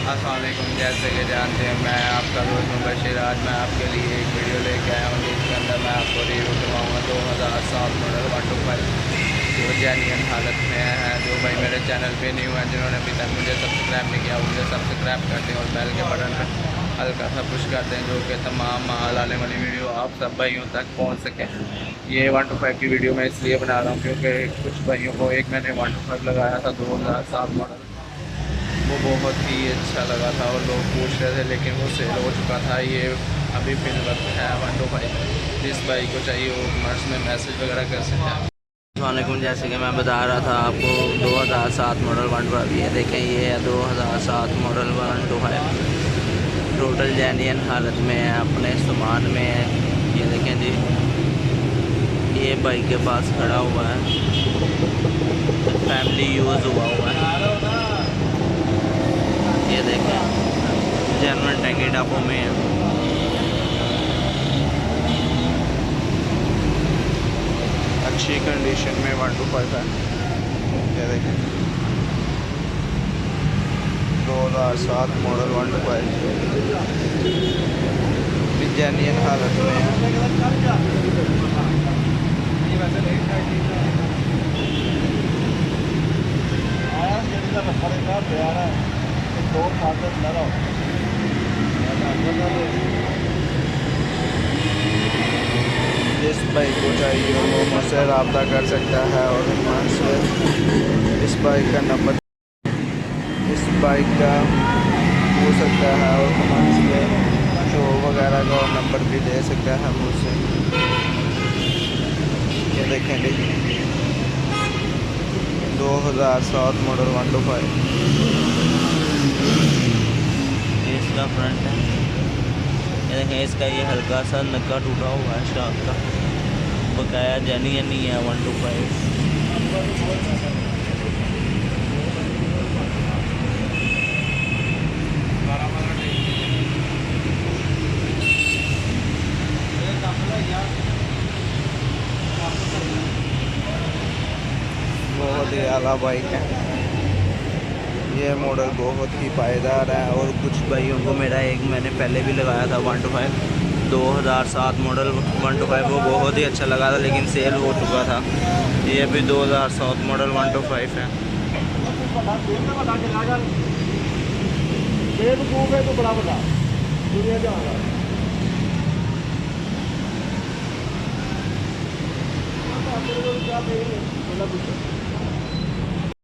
अस्सलाम वालेकुम। जैसे कि जानते हैं मैं आपका दोस्त मुबशिर। आज मैं आपके लिए एक वीडियो लेके आया हूँ जिसके अंदर मैं आपको रिव्यू करवाऊँगा 2007 मॉडल 125 जो जेन्युइन हालत में है। जो भाई मेरे चैनल पे न्यू है, जिन्होंने अभी तक मुझे सब्सक्राइब नहीं किया, मुझे सब्सक्राइब कर दें और बेल के बटन पर हल्का सा पुश कर दें, जो कि तमाम माल आने वाली वीडियो आप सब भाइयों तक पहुँच सकें। ये 125 की वीडियो मैं इसलिए बना रहा हूँ क्योंकि कुछ भाइयों को एक मैंने 125 लगाया था 2007 मॉडल, वो बहुत ही अच्छा लगा था और लोग पूछ रहे थे, लेकिन वो सेल हो चुका था। ये अभी फिल वक्त है 125। जिस भाई को चाहिए वो कमेंट्स में मैसेज वगैरह कर सकते हैं। वालेकुम। जैसे कि मैं बता रहा था आपको 2007 मॉडल 125, ये देखें ये है 2007 मॉडल 125, टोटल जेन्युइन हालत में है, अपने सामान में है। ये देखें जी, ये बाइक के पास खड़ा हुआ है, फैमिली यूज़ हुआ है। ये देखें जेन्युइन टैंकी डापों में है। अच्छी कंडीशन में 125 है। ये देखें 2007 मॉडल 125 भी जेन्युइन हालत में है। जिस बाइक को चाहिए वो मुझसे रब्ता कर सकता है और इस बाइक का नंबर इस बाइक का हो सकता है और कमेंट्स में शो वगैरह का नंबर भी दे सकता है मुझसे। ये देखेंगे 2007 मॉडल 125, इसका फ्रंट है। ये देखें इसका ये हल्का सा नक्का टूटा हुआ है शार्क का, बकाया जेन्युइन नहीं है 125। बहुत ही आला बाइक है। ये मॉडल बहुत ही पायदार है और कुछ भाइयों को मेरा एक मैंने पहले भी लगाया था 125 2007 मॉडल 125, वो बहुत ही अच्छा लगा था लेकिन सेल हो चुका था। ये भी 2007 मॉडल 125 है।